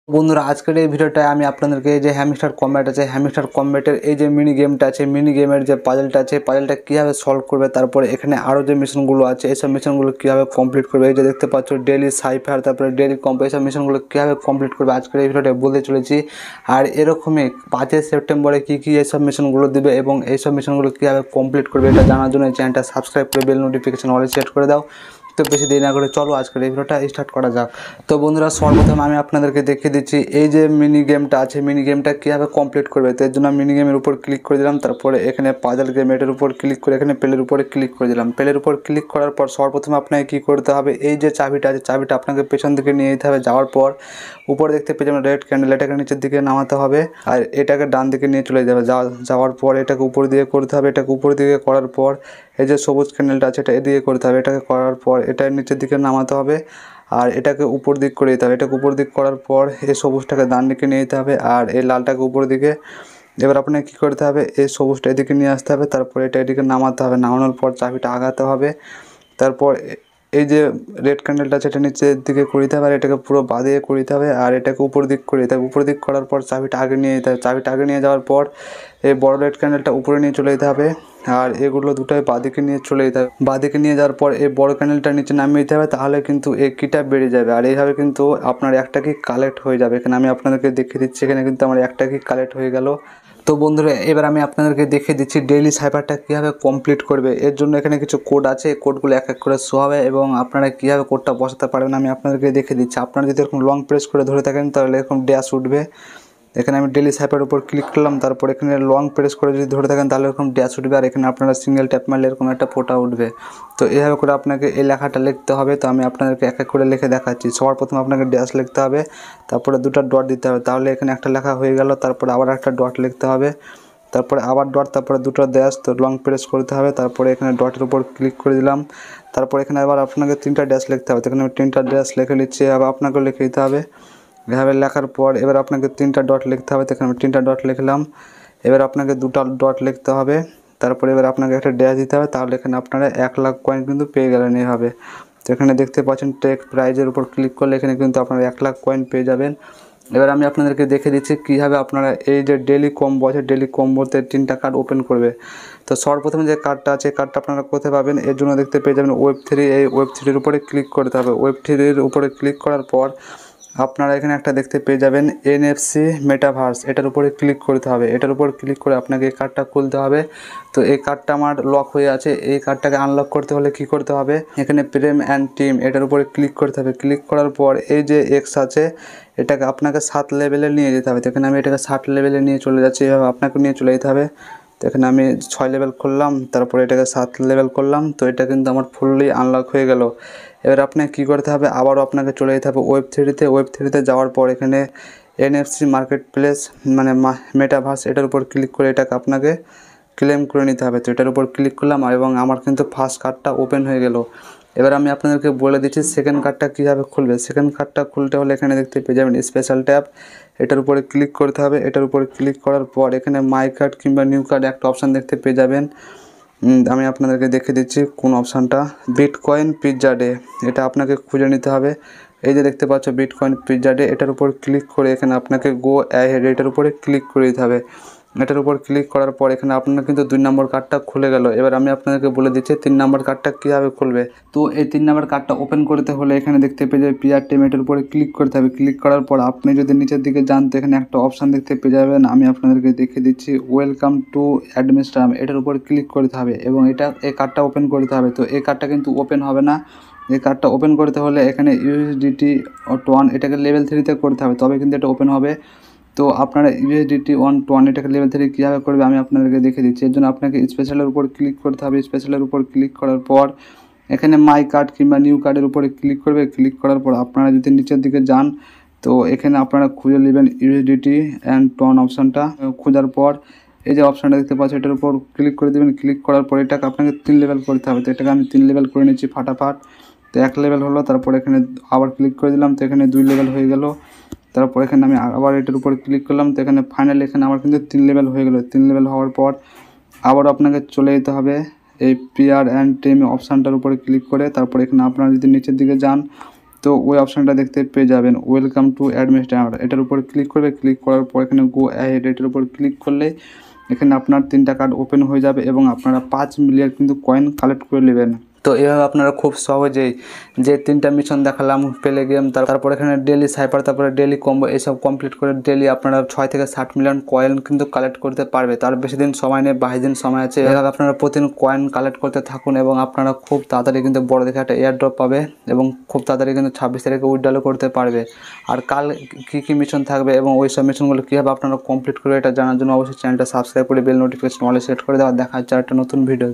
বন্ধুরা আজকের এই ভিডিওটায় আমি আপনাদেরকে যে হ্যামস্টার কম্ব্যাট আছে হ্যামস্টার কম্ব্যাটের এই যে মিনি গেমটা আছে মিনি গেমের যে পাজলটা আছে পাজলটা কীভাবে সলভ করবে, তারপরে এখানে আরও যে মিশনগুলো আছে এইসব মিশনগুলো কীভাবে কমপ্লিট করবে, এই যে দেখতে পাচ্ছ ডেলি সাইফার, তারপরে ডেলি কম্প, এইসব মিশনগুলো কীভাবে কমপ্লিট করবে আজকের এই ভিডিওটা বলতে চলেছি। আর এরকমই 5ই সেপ্টেম্বরে কী কী এইসব মিশনগুলো দিবে এবং এইসব মিশনগুলো কীভাবে কমপ্লিট করবে এটা জানার জন্য এই চ্যানেলটা সাবস্ক্রাইব করে বেল নোটিফিকেশন অলে সেট করে দাও। তো বেশি দেরি না করে চলো আজকের এই ভিডিওটা স্টার্ট করা যাক। তো বন্ধুরা সর্বপ্রথম আমি আপনাদেরকে দেখিয়ে দিচ্ছি এই যে মিনি গেমটা আছে মিনি গেমটা কীভাবে কমপ্লিট করবে। তো এর জন্য মিনি গেমের উপর ক্লিক করে দিলাম, তারপরে এখানে পাজল গেম এটার উপর ক্লিক করে এখানে প্লের উপরে ক্লিক করে দিলাম। প্লের উপর ক্লিক করার পর সর্বপ্রথম আপনাকে কী করতে হবে, এই যে চাবিটা আছে চাবিটা আপনাকে পেছন দিকে নিয়ে যেতে হবে। যাওয়ার পর উপরে দেখতে পেয়ে যাবেন রেড ক্যান্ডেল, এটাকে নিচের দিকে নামাতে হবে আর এটাকে ডান দিকে নিয়ে চলে যাবে। যাওয়ার পর এটাকে উপর দিকে করতে হবে, এটাকে উপর দিকে করার পর এই যে সবুজ ক্যান্ডেলটা আছে এটা এদিকে করতে হবে, এটাকে করার পর এটা নিচের দিকে নামাতে হবে আর এটাকে উপর দিক করে দিতে হবে। এটাকে উপর দিক করার পর এই সবুজটাকে ডান দিকে নিয়ে যেতে হবে আর এই লালটাকে উপর দিকে। এবার আপনাকে কী করতে হবে, এই সবুজটা এদিকে নিয়ে আসতে হবে, তারপর এটা এদিকে নামাতে হবে। নামানোর পর চাবিটা আগাতে হবে, তারপর এই যে রেড ক্যান্ডেলটা আছে এটা নিচের দিকে করে দিতে হবে আর এটাকে পুরো বাদিকে করে দিতে হবে আর এটাকে উপর দিক করে দিতে হবে। উপর দিক করার পর চাবিটা আগে নিয়ে যেতে হবে। চাবিটা আগে নিয়ে যাওয়ার পর এই বড় রেড ক্যান্ডেলটা উপরে নিয়ে চলে যেতে হবে আর এগুলো দুটোই বাদিকে নিয়ে চলে যেতে হবে। বাদিকে নিয়ে যাওয়ার পর এই বড় ক্যান্ডেলটা নিচে নামিয়ে দিতে হবে, তাহলে কিন্তু এই কিটা বেড়ে যাবে আর এইভাবে কিন্তু আপনার একটা কি কালেক্ট হয়ে যাবে। এখানে আমি আপনাদেরকে দেখিয়ে দিচ্ছি, এখানে কিন্তু আমার একটা কি কালেক্ট হয়ে গেল। তো বন্ধুরা এবার আমি আপনাদেরকে দেখিয়ে দিচ্ছি ডেইলি সাইফারটা কীভাবে কমপ্লিট করবে। এর জন্য এখানে কিছু কোড আছে, এই কোডগুলো এক এক করে শো হবে এবং আপনারা কীভাবে কোডটা বসাতে পারবেন আমি আপনাদেরকে দেখিয়ে দিচ্ছি। আপনারা যদি এরকম লং প্রেস করে ধরে থাকেন তাহলে এরকম ড্যাশ উঠবে। এখানে আমি ডেইলি সাইফারের উপর ক্লিক করলাম, তারপর এখানে লং প্রেস করে যদি ধরে থাকেন তাহলে এরকম ড্যাশ উঠবে আর এখানে আপনারা সিঙ্গেল ট্যাপ মারলে এরকম একটা ফোঁটা উঠবে। তো এইভাবে করে আপনাকে এই লেখাটা লিখতে হবে। তো আমি আপনাদেরকে এক এক করে লিখে দেখাচ্ছি। সবার প্রথমে আপনাকে ড্যাশ লিখতে হবে, তারপরে দুটো ডট দিতে হবে, তাহলে এখানে একটা লেখা হয়ে গেল। তারপরে আবার একটা ডট লিখতে হবে, তারপরে আবার ডট, তারপরে দুটো ড্যাশ, তো লং প্রেস করতে হবে, তারপরে এখানে ডটের উপর ক্লিক করে দিলাম। তারপর এখানে আবার আপনাকে 3টা ড্যাশ লিখতে হবে, তো এখানে আমি 3টা ড্যাশ লিখে নিচ্ছি, আবার আপনাকেও লিখে দিতে হবে। এভাবে লেখার পর এবার আপনাকে 3টা ডট লিখতে হবে, তো এখানে আমি 3টা ডট লিখলাম। এবার আপনাকে 2টা ডট লিখতে হবে, তারপরে এবার আপনাকে একটা ড্যাশ দিতে হবে, তাহলে এখানে আপনারা 1 লাখ কয়েন কিন্তু পেয়ে গেলেন এইভাবে। তো এখানে দেখতে পাচ্ছেন টেক প্রাইজের উপর ক্লিক করলে এখানে কিন্তু আপনারা 1 লাখ কয়েন পেয়ে যাবেন। এবার আমি আপনাদেরকে দেখে দিচ্ছি কীভাবে আপনারা এই যে ডেলি কম্বো আছে ডেলি কম্বোতে 3টা কার্ড ওপেন করবে। তো সর্বপ্রথমে যে কার্ডটা আছে কার্ডটা আপনারা কোথায় পাবেন, এর জন্য দেখতে পেয়ে যাবেন ওয়েব3, এই ওয়েব3-এর উপরে ক্লিক করতে হবে। ওয়েব3-এর উপরে ক্লিক করার পর আপনারা এখানে একটা দেখতে পেয়ে যাবেন এনএফসি মেটাভার্স, এটার উপরে ক্লিক করতে হবে। এটার উপর ক্লিক করে আপনাকে এই কার্ডটা খুলতে হবে। তো এই কার্ডটা আমার লক হয়ে আছে, এই কার্ডটাকে আনলক করতে হলে কি করতে হবে, এখানে প্রেম অ্যান্ড টিম এটার উপরে ক্লিক করতে হবে। ক্লিক করার পর এই যে এক্স আছে এটাকে আপনাকে 7 লেভেলে নিয়ে যেতে হবে। তো এখানে আমি এটাকে 7 লেভেলে নিয়ে চলে যাচ্ছি, এভাবে আপনাকে নিয়ে চলে যেতে হবে। তো এখানে আমি 6 লেভেল করলাম, তারপরে এটাকে 7 লেভেল করলাম, তো এটা কিন্তু আমার ফুললি আনলক হয়ে গেল। এবার আপনাকে কী করতে হবে, আবারও আপনাকে চলে যেতে হবে ওয়েব3-তে। ওয়েব3-তে যাওয়ার পর এখানে এনএফসি মার্কেট প্লেস মানে মেটাভার্স এটার উপর ক্লিক করে এটাকে আপনাকে ক্লেম করে নিতে হবে। তো এটার উপর ক্লিক করলাম এবং আমার কিন্তু ফার্স্ট কার্ডটা ওপেন হয়ে গেল। এবার আমি আপনাদেরকে বলে দিচ্ছি সেকেন্ড কার্ডটা কীভাবে খুলবে। সেকেন্ড কার্ডটা খুলতে হলে এখানে দেখতে পেয়ে যাবেন স্পেশাল ট্যাব, এটার উপরে ক্লিক করতে হবে। এটার উপরে ক্লিক করার পর এখানে মাই কার্ড কিংবা নিউ কার্ড একটা অপশান দেখতে পেয়ে যাবেন। আমি আপনাদেরকে দেখে দিচ্ছি কোন অপশানটা, বিটকয়েন পিৎজা ডে, এটা আপনাকে খুঁজে নিতে হবে। এই যে দেখতে পাচ্ছ বিটকয়েন পিৎজা ডে, এটার উপর ক্লিক করে এখানে আপনাকে গো অ্যাহেড এটার উপরে ক্লিক করে দিতে হবে। এটার উপর ক্লিক করার পর এখানে আপনার কিন্তু 2 নম্বর কার্ডটা খুলে গেল। এবার আমি আপনাদেরকে বলে দিচ্ছি 3 নম্বর কার্ডটা কীভাবে খুলবে। তো এই 3 নম্বর কার্ডটা ওপেন করতে হলে এখানে দেখতে পেয়ে যাবে পিআর টিম, এটার উপরে ক্লিক করতে হবে। ক্লিক করার পর আপনি যদি নিচের দিকে যান তো এখানে একটা অপশান দেখতে পেয়ে যাবেন, আমি আপনাদেরকে দেখিয়ে দিচ্ছি ওয়েলকাম টু অ্যাডমিনিস্ট্রেটর, এটার উপরে ক্লিক করতে হবে এবং এই কার্ডটা ওপেন করতে হবে। তো এই কার্ডটা কিন্তু ওপেন হবে না, এই কার্ডটা ওপেন করতে হলে এখানে ইউএসডিটি 1 এটাকে লেভেল 3-তে করতে হবে, তবে কিন্তু এটা ওপেন হবে। তো আপনারা ইউএসডিটি 1 এটাকে লেভেল 3 কীভাবে করবে আমি আপনাদেরকে দেখে দিচ্ছি। এর জন্য আপনাকে স্পেশালের উপর ক্লিক করতে হবে। স্পেশালের উপর ক্লিক করার পর এখানে মাই কার্ড কিংবা নিউ কার্ডের উপরে ক্লিক করবে। ক্লিক করার পর আপনারা যদি নিচের দিকে যান তো এখানে আপনারা খুঁজে নেবেন ইউএসডিটি অ্যান্ড টন অপশানটা। খোঁজার পর এই যে অপশানটা দেখতে পাচ্ছি এটার উপর ক্লিক করে দেবেন। ক্লিক করার পর এটাকে আপনাকে 3 লেভেল করতে হবে। তো এটাকে আমি 3 লেভেল করে নিচ্ছি ফাটাফাট। তো 1 লেভেল হলো, তারপর এখানে আবার ক্লিক করে দিলাম, তো এখানে 2 লেভেল হয়ে গেল। তারপর এখানে আমি আবার এটার উপর ক্লিক করলাম, তো এখানে ফাইনালি এখানে আমার কিন্তু 3 লেভেল হয়ে গেল। 3 লেভেল হওয়ার পর আবার আপনাকে চলে যেতে হবে এই পিআর অ্যান্ড টিম অপশানটার উপরে ক্লিক করে। তারপর এখানে আপনারা যদি নিচের দিকে যান তো ওই অপশানটা দেখতে পেয়ে যাবেন ওয়েলকাম টু অ্যাডমিনিস্ট্রেটর, এটার উপর ক্লিক করবে। ক্লিক করার পর এখানে গো অ্যাহেড এটার উপর ক্লিক করলে এখানে আপনার 3টা কার্ড ওপেন হয়ে যাবে এবং আপনারা 5 মিলিয়ন কিন্তু কয়েন কালেক্ট করে নেবেন। তো এভাবে আপনারা খুব সহজেই যে 3টা মিশন দেখালাম, প্লে গেম, তারপর এখানে ডেলি সাইপার, তারপরে ডেলি কম্বো, এসব কমপ্লিট করে ডেলি আপনারা 6 থেকে 60 মিলিয়ন কয়েন কিন্তু কালেক্ট করতে পারবে। তার বেশি দিন সময় নেই, 22 দিন সময় আছে। এভাবে আপনারা প্রতিদিন কয়েন কালেক্ট করতে থাকুন এবং আপনারা খুব তাড়াতাড়ি কিন্তু বড় দেখে একটা এয়ার ড্রপ পাবে এবং খুব তাড়াতাড়ি কিন্তু 26 তারিখে উইথড্রও করতে পারবে। আর কাল কী কী মিশন থাকবে এবং ওই সব মিশনগুলো কীভাবে আপনারা কমপ্লিট করবে এটা জানার জন্য অবশ্যই চ্যানেলটা সাবস্ক্রাইব করে বেল নোটিফিকেশন অলে সেট করে দেওয়া। দেখা হচ্ছে একটা নতুন ভিডিও।